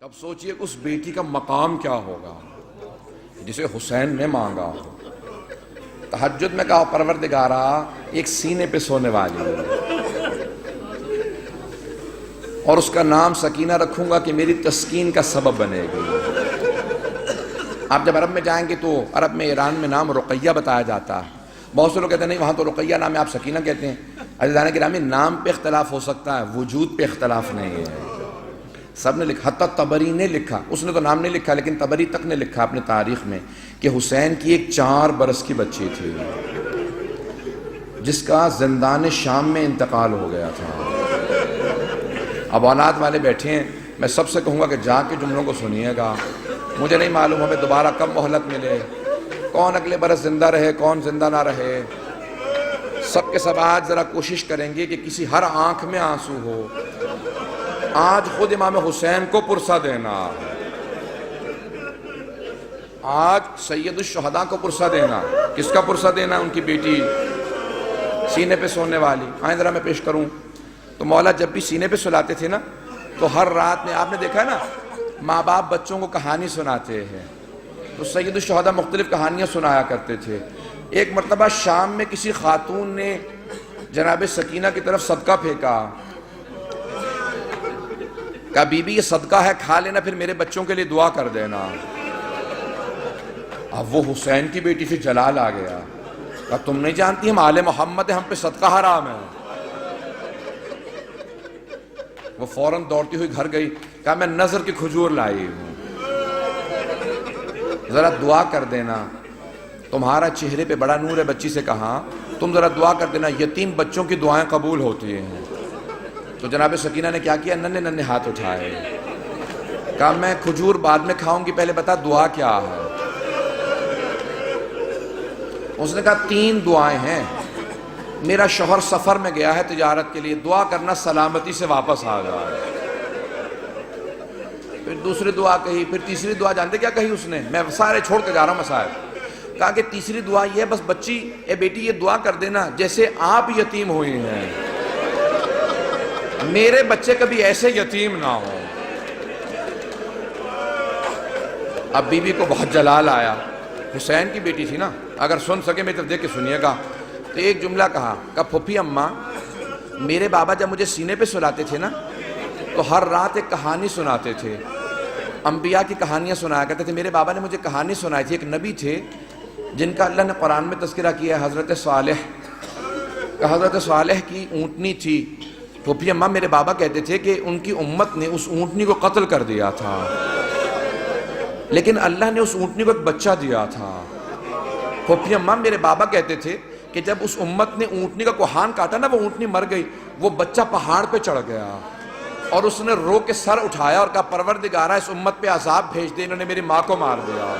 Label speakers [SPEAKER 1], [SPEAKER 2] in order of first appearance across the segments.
[SPEAKER 1] اب سوچئے اس بیٹی کا مقام کیا ہوگا جسے حسین نے مانگا. تہجد میں کہا پروردگارا ایک سینے پہ سونے والی اور اس کا نام سکینہ رکھوں گا کہ میری تسکین کا سبب بنے گی. آپ جب عرب میں جائیں گے تو عرب میں ایران میں نام رقیہ بتایا جاتا ہے. بہت سے لوگ کہتے ہیں نہیں وہاں تو رقیہ نام ہے آپ سکینہ کہتے ہیں. عزیزان گرامی نام پہ اختلاف ہو سکتا ہے وجود پہ اختلاف نہیں ہے. سب نے لکھا حتیٰ طبری نے لکھا, اس نے تو نام نہیں لکھا لیکن طبری تک نے لکھا اپنے تاریخ میں کہ حسین کی ایک 4 برس کی بچی تھی جس کا زندان شام میں انتقال ہو گیا تھا. اب اولاد والے بیٹھے ہیں, میں سب سے کہوں گا کہ جا کے جملوں کو سنیے گا. مجھے نہیں معلوم ہمیں دوبارہ کب مہلت ملے, کون اگلے برس زندہ رہے کون زندہ نہ رہے. سب کے سب آج ذرا کوشش کریں گے کہ کسی ہر آنکھ میں آنسو ہو. آج خود امام حسین کو پرسہ دینا, آج سید الشہداء کو پرسہ دینا. کس کا پرسہ دینا؟ ان کی بیٹی سینے پہ سونے والی. آئیں ذرا میں پیش کروں. تو مولا جب بھی سینے پہ سلاتے تھے نا تو ہر رات میں آپ نے دیکھا ہے نا ماں باپ بچوں کو کہانی سناتے ہیں تو سید الشہداء مختلف کہانیاں سنایا کرتے تھے. ایک مرتبہ شام میں کسی خاتون نے جناب سکینہ کی طرف صدقہ پھینکا, کہا بی بی یہ صدقہ ہے کھا لینا پھر میرے بچوں کے لیے دعا کر دینا. اب وہ حسین کی بیٹی سے جلال آ گیا, کہا تم نہیں جانتی ہم آل محمد ہیں, ہم پہ صدقہ حرام ہے. وہ فوراً دوڑتی ہوئی گھر گئی, کہا میں نظر کی کھجور لائی ہوں ذرا دعا کر دینا, تمہارا چہرے پہ بڑا نور ہے. بچی سے کہا تم ذرا دعا کر دینا یتیم بچوں کی دعائیں قبول ہوتی ہیں. تو جناب سکینہ نے کیا کیا, ننھے ننھے ہاتھ اٹھائے, کہا میں کھجور بعد میں کھاؤں گی پہلے بتا دعا کیا ہے. اس نے کہا 3 دعائیں ہیں. میرا شوہر سفر میں گیا ہے تجارت کے لیے, دعا کرنا سلامتی سے واپس آ جائے. پھر دوسری دعا کہی, پھر تیسری دعا جانتے کیا کہی اس نے, میں سارے چھوڑ کے جا رہا ہوں مسائل. کہا کہ تیسری دعا یہ ہے بس بچی اے بیٹی یہ دعا کر دینا جیسے آپ یتیم ہوئی ہیں میرے بچے کبھی ایسے یتیم نہ ہوں. اب بی بی کو بہت جلال آیا, حسین کی بیٹی تھی نا, اگر سن سکے میری طرف دیکھ کے سنیے گا. تو ایک جملہ کہا پھوپھی اماں میرے بابا جب مجھے سینے پہ سلاتے تھے نا تو ہر رات ایک کہانی سناتے تھے, انبیاء کی کہانیاں سنایا کرتے تھے. میرے بابا نے مجھے کہانی سنائی تھی, ایک نبی تھے جن کا اللہ نے قرآن میں تذکرہ کیا ہے, حضرت صالح. حضرت صالح کی اونٹنی تھی. پھوپھی اماں میرے بابا کہتے تھے کہ ان کی امت نے اس اونٹنی کو قتل کر دیا تھا لیکن اللہ نے اس اونٹنی کو ایک بچہ دیا تھا. پھوپھی اماں میرے بابا کہتے تھے کہ جب اس امت نے اونٹنی کا کوہان کاٹا نا وہ اونٹنی مر گئی, وہ بچہ پہاڑ پہ چڑھ گیا اور اس نے رو کے سر اٹھایا اور کہا پروردگارہ اس امت پہ عذاب بھیج دے, انہوں نے میری ماں کو مار دیا.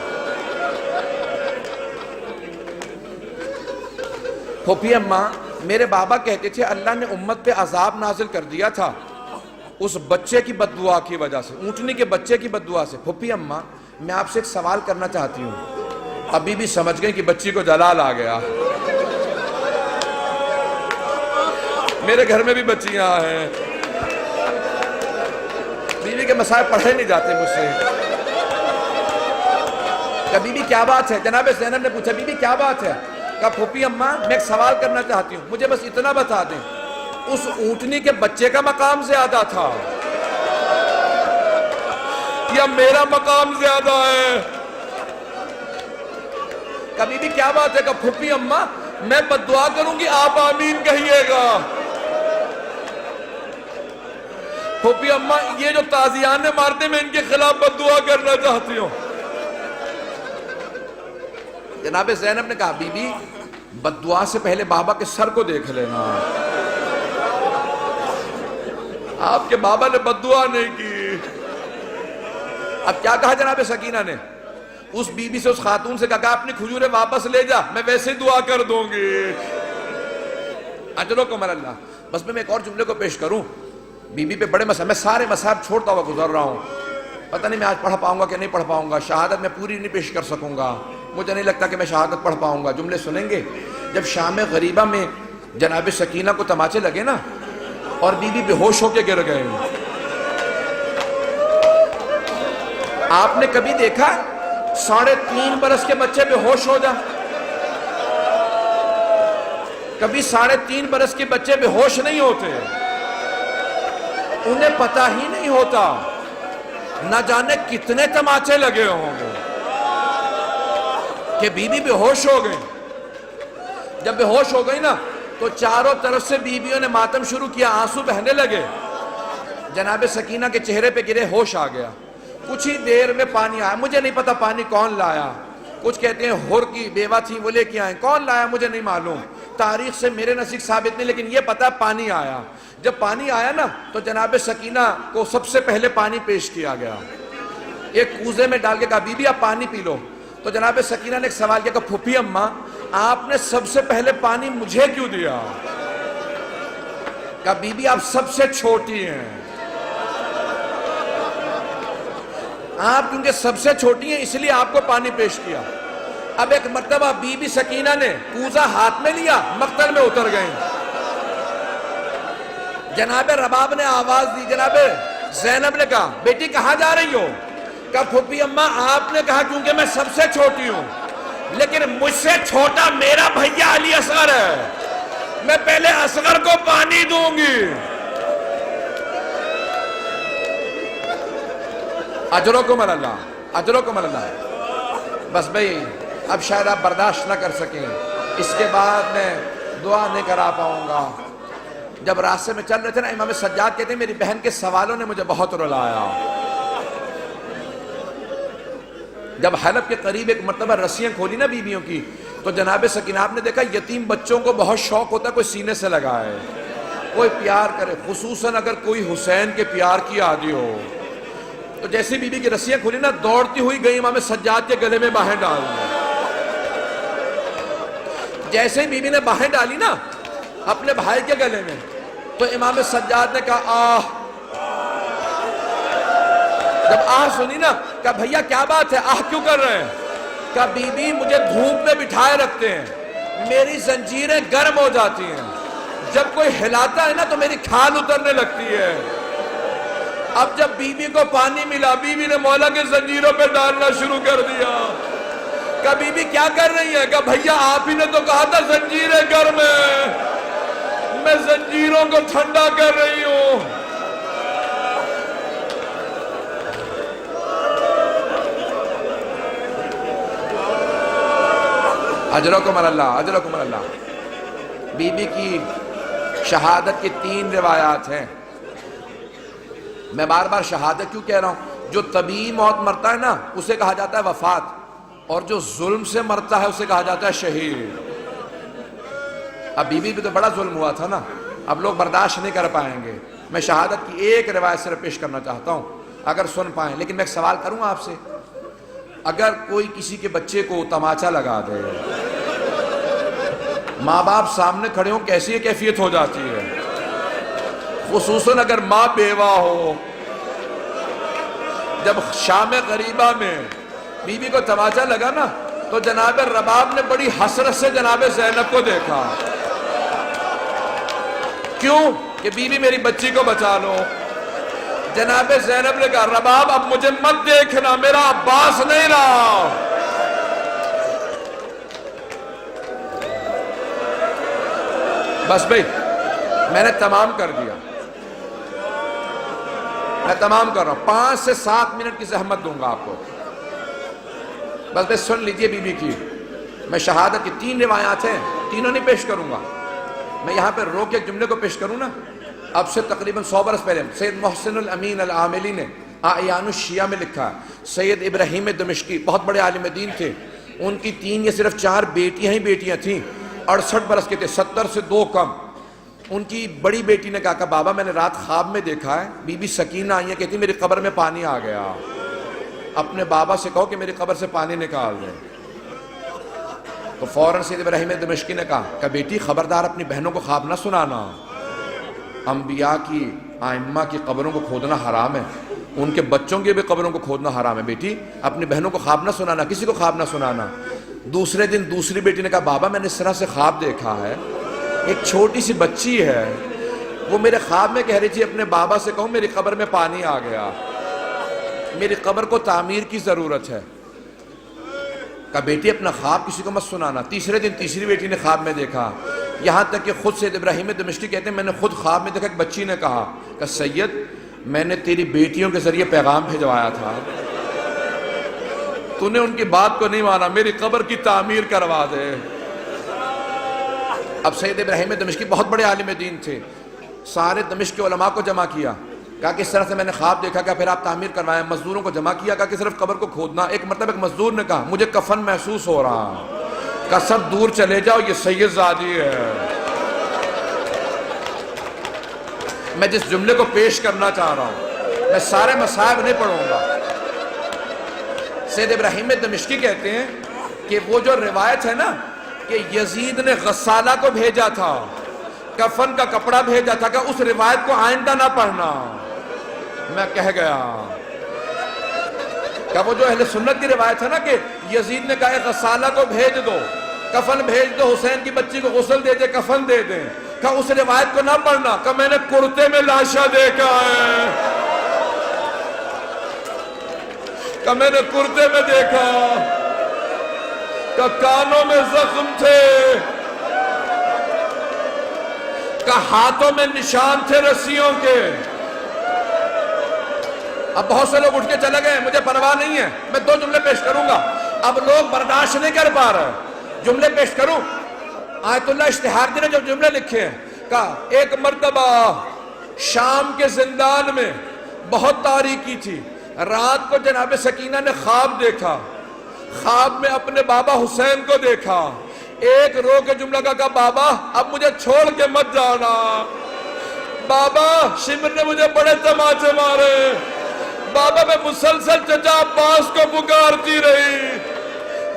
[SPEAKER 1] پھوپھی اماں میرے بابا کہتے تھے اللہ نے امت پہ عذاب نازل کر دیا تھا اس بچے کی بددعا کی وجہ سے, اونٹنی کے بچے کی بددعا سے. پھوپھی اماں میں آپ سے ایک سوال کرنا چاہتی ہوں. ابھی بھی سمجھ گئے کہ بچی کو جلال آ گیا. میرے گھر میں بھی بچیاں ہیں, بیوی کے مسائل پڑھے نہیں جاتے مجھ سے. کہا بی بی کیا بات ہے؟ جناب زینب نے پوچھا بی بی کیا بات ہے؟ کہا پھوپھی اماں میں ایک سوال کرنا چاہتی ہوں, مجھے بس اتنا بتا دیں اس اونٹنی کے بچے کا مقام زیادہ تھا یا میرا مقام زیادہ ہے؟ کہا بی بی کیا بات ہے؟ کہا پھوپھی اماں میں بددعا کروں گی آپ آمین کہیے گا. پھوپھی اماں یہ جو تازیانے مارتے میں ان کے خلاف بددعا کرنا چاہتی ہوں. جناب زینب نے کہا بی بی بددعا سے پہلے بابا کے سر کو دیکھ لینا. آپ کے بابا نے بددعا نہیں کی. اب کیا کہا جناب سکینہ نے اس بی بی سے, اس خاتون سے کہا اپنی کھجوریں واپس لے جا, میں ویسے ہی دعا کر دوں گی. اجرکم اللہ. بس میں ایک اور جملے کو پیش کروں. بی بی پہ بڑے مسائل, میں سارے مسائل چھوڑتا ہوا گزر رہا ہوں. پتہ نہیں میں آج پڑھ پاؤں گا کہ نہیں پڑھ پاؤں گا, شہادت میں پوری نہیں پیش کر سکوں گا, مجھے نہیں لگتا کہ میں شہادت پڑھ پاؤں گا. جملے سنیں گے. جب شام غریبہ میں جناب سکینہ کو تماچے لگے نا اور بی بی بے ہوش ہو کے گر گئے, آپ نے کبھی دیکھا 3.5 برس کے بچے بے ہوش ہو جائیں؟ کبھی 3.5 برس کے بچے بے ہوش نہیں ہوتے، انہیں پتہ ہی نہیں ہوتا، نہ جانے کتنے تماچے لگے ہوں گے کہ بی بی بے ہوش ہو گئی۔ جب بے ہوش ہو گئی نا تو چاروں طرف سے بیویوں نے ماتم شروع کیا، آنسو بہنے لگے، جناب سکینہ کے چہرے پہ گرے، ہوش آ گیا۔ کچھ ہی دیر میں پانی آیا، مجھے نہیں پتا پانی کون لایا، کچھ کہتے ہیں ہر کی بیوہ تھی وہ لے کے آئیں، کون لایا مجھے نہیں معلوم، تاریخ سے میرے نزدیک ثابت نہیں، لیکن یہ پتا پانی آیا۔ جب پانی آیا نا تو جناب سکینہ کو سب سے پہلے پانی پیش کیا گیا، ایک کوزے میں ڈال کے کہا بی بی آپ پانی پی لو۔ تو جناب سکینہ نے ایک سوال کیا کہ پھوپھی اماں آپ نے سب سے پہلے پانی مجھے کیوں دیا؟ کہا بی بی آپ سب سے چھوٹی ہیں، آپ کیونکہ سب سے چھوٹی ہیں اس لیے آپ کو پانی پیش کیا۔ اب ایک مرتبہ بی بی سکینہ نے کوزہ ہاتھ میں لیا، مقتل میں اتر گئیں۔ جناب رباب نے آواز دی، جناب زینب نے کہا بیٹی کہاں جا رہی ہو؟ کہا پھوپھی اماں آپ نے کہا کیونکہ میں سب سے چھوٹی ہوں، لیکن مجھ سے چھوٹا میرا بھیا علی اصغر ہے، میں پہلے اصغر کو پانی دوں گی۔ اجرکم اللہ، اجرکم اللہ۔ بس بھئی اب شاید آپ برداشت نہ کر سکیں، اس کے بعد میں دعا نہیں کرا پاؤں گا۔ جب راستے میں چل رہے تھے نا امام سجاد کہتے ہیں میری بہن کے سوالوں نے مجھے بہت رلایا۔ جب حلب کے قریب ایک مرتبہ رسیاں کھولی نا بیویوں کی تو جناب سکینہ آپ نے دیکھا یتیم بچوں کو بہت شوق ہوتا ہے کوئی سینے سے لگائے، کوئی پیار کرے، خصوصاً اگر کوئی حسین کے پیار کی عادی ہو۔ تو جیسی بی بی کی رسیاں کھولی نا دوڑتی ہوئی گئی امام سجاد کے گلے میں باہیں ڈال دی۔ جیسے ہی بی بی نے باہیں ڈالی نا اپنے بھائی کے گلے میں تو امام سجاد نے کہا آہ۔ جب آہ سنی نا کہا بھیا کیا بات ہے، آہ کیوں کر رہے ہیں؟ کہا بی بی مجھے دھوپ میں بٹھائے رکھتے ہیں، میری زنجیریں گرم ہو جاتی ہیں، جب کوئی ہلاتا ہے نا تو میری کھال اترنے لگتی ہے۔ اب جب بی بی کو پانی ملا بی بی نے مولا کے زنجیروں پہ ڈالنا شروع کر دیا۔ کہا بی بی کیا کر رہی ہے؟ کہا بھیا آپ ہی نے تو کہا تھا زنجیریں گرم ہیں، میں زنجیروں کو ٹھنڈا کر رہی ہوں۔ اجرکم اللہ، اجرکم اللہ۔ بی بی کی شہادت کی 3 روایات ہیں۔ میں بار بار شہادت کیوں کہہ رہا ہوں؟ جو طبیعی موت مرتا ہے نا اسے کہا جاتا ہے وفات، اور جو ظلم سے مرتا ہے اسے کہا جاتا ہے شہید۔ اب بی بی بھی تو بڑا ظلم ہوا تھا نا، اب لوگ برداشت نہیں کر پائیں گے۔ میں شہادت کی ایک روایت صرف پیش کرنا چاہتا ہوں اگر سن پائیں، لیکن میں ایک سوال کروں آپ سے، اگر کوئی کسی کے بچے کو تماچا لگا دے، ماں باپ سامنے کھڑے ہوں کیسی کیفیت ہو جاتی ہے؟ خصوصاً اگر ماں بیوہ ہو۔ جب شام غریبہ میں بی بی کو تماچا لگا نا تو جناب رباب نے بڑی حسرت سے جناب زینب کو دیکھا، کیوں کہ بی بی میری بچی کو بچا لو۔ جناب زینب نے کہا رباب اب مجھے مت دیکھنا، میرا عباس نہیں رہا۔ بس بھئی میں نے تمام کر دیا، میں تمام کر رہا ہوں، 5 سے 7 منٹ کی زحمت دوں گا آپ کو، بس بس سن لیجئے بی بی کی۔ میں شہادت کی 3 روایات ہیں، تینوں نہیں پیش کروں گا، میں یہاں پہ رو کے ایک جملے کو پیش کروں نا۔ اب سے تقریباً 100 برس پہلے سید محسن الامین العاملی نے اعیان الشیعہ میں لکھا، سید ابراہیم دمشقی بہت بڑے عالم دین تھے، ان کی 3 یا صرف 4 بیٹیاں ہی بیٹیاں تھیں، 68 برس کے تھے، 70 سے 2 کم۔ ان کی بڑی بیٹی نے کہا کہ بابا میں نے رات خواب میں دیکھا ہے بی بی سکینہ آئی ہیں، کہتی میری قبر میں پانی آ گیا، اپنے بابا سے کہو کہ میری قبر سے پانی نکال دیں۔ تو فوراً سید ابراہیم دمشقی نے کہا کہ بیٹی خبردار اپنی بہنوں کو خواب نہ سنانا، انبیاء کی ائمہ کی قبروں کو کھودنا حرام ہے، ان کے بچوں کی بھی قبروں کو کھودنا حرام ہے، بیٹی اپنی بہنوں کو خواب نہ سنانا، کسی کو خواب نہ سنانا۔ دوسرے دن دوسری بیٹی نے کہا بابا میں نے اس طرح سے خواب دیکھا ہے، ایک چھوٹی سی بچی ہے، وہ میرے خواب میں کہہ رہی تھی اپنے بابا سے کہوں میری قبر میں پانی آ گیا۔ میری قبر کو تعمیر کی ضرورت ہے. کہا بیٹی اپنا خواب کسی کو مت سنانا. تیسرے دن تیسری بیٹی نے خواب میں دیکھا. یہاں تک کہ خود سید ابراہیم دمشقی کہتے ہیں میں نے خود خواب میں دیکھا. ایک بچی نے کہا کہ سید میں نے تیری بیٹیوں کے ذریعے پیغام بھیجوایا تھا, تو نے ان کی بات کو نہیں مانا, میری قبر کی تعمیر کروا دے. اب سید ابراہیم دمشقی بہت بڑے عالم دین تھے. سارے دمشق کے علماء کو جمع کیا, کہا کہ اس طرح سے میں نے خواب دیکھا, کہ پھر آپ تعمیر کروائیں. مزدوروں کو جمع کیا, کہا کہ صرف قبر کو کھودنا. ایک مرتبہ ایک مزدور نے کہا مجھے کفن محسوس ہو رہا. کہا سب دور چلے جاؤ, یہ سید زادی ہے. میں جس جملے کو پیش کرنا چاہ رہا ہوں, میں سارے مصائب نہیں پڑھوں گا. سید ابراہیم دمشقی کہتے ہیں کہ وہ جو روایت ہے نا کہ یزید نے غسالہ کو بھیجا تھا, کفن کا کپڑا بھیجا تھا, کہ اس روایت کو آئندہ نہ پڑھنا. میں کہہ گیا کہ وہ جو اہل سنت کی روایت ہے نا کہ یزید نے کہا غسالہ کو بھیج دو, کفن بھیج دو, حسین کی بچی کو غسل دے دے, کفن دے دیں, کہ اس روایت کو نہ پڑھنا. کہ میں نے کرتے میں لاشا دیکھا ہے, کہ میں نے کرتے میں دیکھا, کہ کانوں میں زخم تھے, کہ ہاتھوں میں نشان تھے رسیوں کے. اب بہت سے لوگ اٹھ کے چلے گئے, مجھے پرواہ نہیں ہے, میں 2 جملے پیش کروں گا. اب لوگ برداشت نہیں کر پا رہے, جملے پیش کروں. آیت اللہ اشتہاردی نے جو جملے لکھے ہیں, کہا ایک مرتبہ شام کے زندان میں بہت تاریکی تھی, رات کو جناب سکینہ نے خواب دیکھا, خواب میں اپنے بابا حسین کو دیکھا. ایک رو کے جملہ کہا بابا اب مجھے چھوڑ کے مت جانا, بابا شمر نے مجھے بڑے تماچے مارے, بابا میں مسلسل چچا عباس کو پکارتی رہی,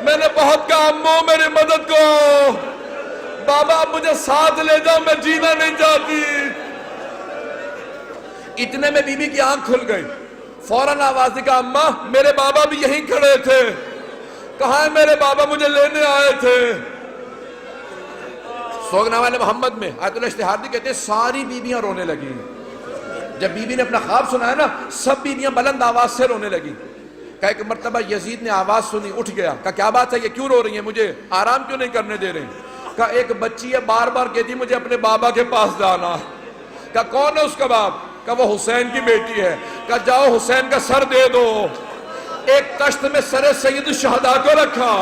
[SPEAKER 1] میں نے بہت کہا امو میری مدد کو, بابا اب مجھے ساتھ لے جاؤ, میں جینا نہیں چاہتی. اتنے میں بی بی کی آنکھ کھل گئی, فوراً آواز دی, کہا اماں میرے بابا بھی یہیں کھڑے تھے. کہاں ہے میرے بابا, مجھے لینے آئے تھے. سوگنا والے محمد میں آیت اللہ اشتہاردی کہتے ہیں ساری بیویاں رونے لگی. جب بی بی نے اپنا خواب سنا ہے نا, سب بیویاں بلند آواز سے رونے لگی. کہا ایک مرتبہ یزید نے آواز سنی, اٹھ گیا. کہا کیا بات ہے, یہ کیوں رو رہی ہیں, مجھے آرام کیوں نہیں کرنے دے رہی. کہا ایک بچی ہے بار بار کہتی مجھے اپنے بابا کے پاس جانا. کہا کون ہے اس کا باپ, کہا وہ حسین کی بیٹی ہے. کہا جاؤ حسین کا سر دے دو. ایک تشت میں سر سید الشہداء کو رکھا,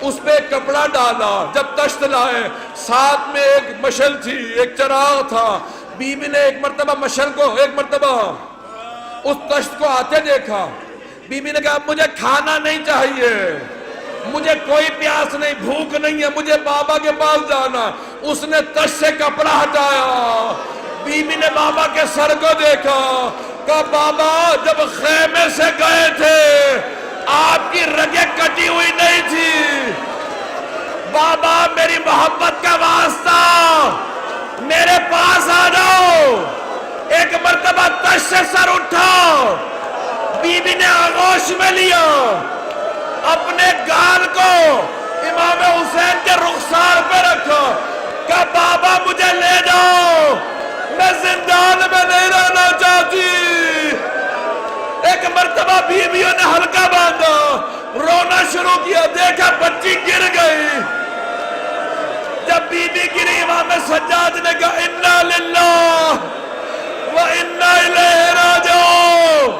[SPEAKER 1] اس پہ ایک کپڑا ڈالا. جب تشت لائے ساتھ میں ایک مشل تھی, ایک چراغ تھا. بی بی نے ایک مرتبہ مشل کو, ایک مرتبہ اس تشت کو آتے دیکھا. بی بی نے کہا مجھے کھانا نہیں چاہیے, مجھے کوئی پیاس نہیں, بھوک نہیں ہے, مجھے بابا کے پاس جانا. اس نے تشت سے کپڑا ہٹایا, بی بی نے بابا کے سر کو دیکھا. کہا بابا جب خیمے سے گئے تھے آپ کی رگیں کٹی ہوئی نہیں تھی, بابا میری محبت کا واسطہ میرے پاس آ جاؤ. ایک مرتبہ تشت سے سر اٹھا, بی بی نے آغوش میں لیا, اپنے گال کو امام حسین کے رخسار پہ رکھا. کہا بابا مجھے لے جاؤ, میں زندان میں نہیں رہنا چاہتی. ایک مرتبہ بیویوں نے ہلکا باندھا, رونا شروع کیا, دیکھا بچی گر گئی. جب بی بی گری امام سجاد نے کہا انا للہ و انا الیہ راجعون.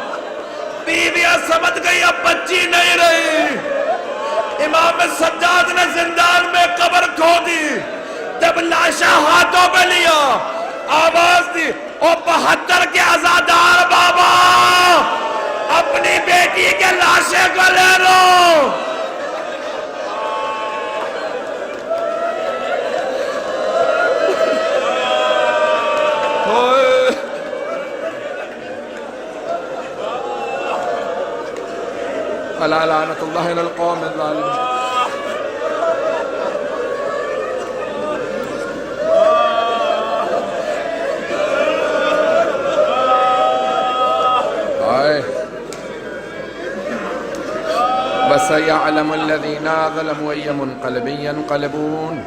[SPEAKER 1] بیویاں سمجھ گئی اب بچی نہیں رہی. امام سجاد نے زندان میں قبر کھودی. جب لاشا ہاتھوں پہ لیا, آواز دی او 72 کے عزادار بابا اپنی بیٹی کے لاشے کو لے لو. الا لعنت اللہ علی القوم الظالمین. وَسَيَعْلَمُ الَّذِينَ ظَلَمُوا أَيَّ مُنْقَلَبٍ يَنْقَلِبُونَ.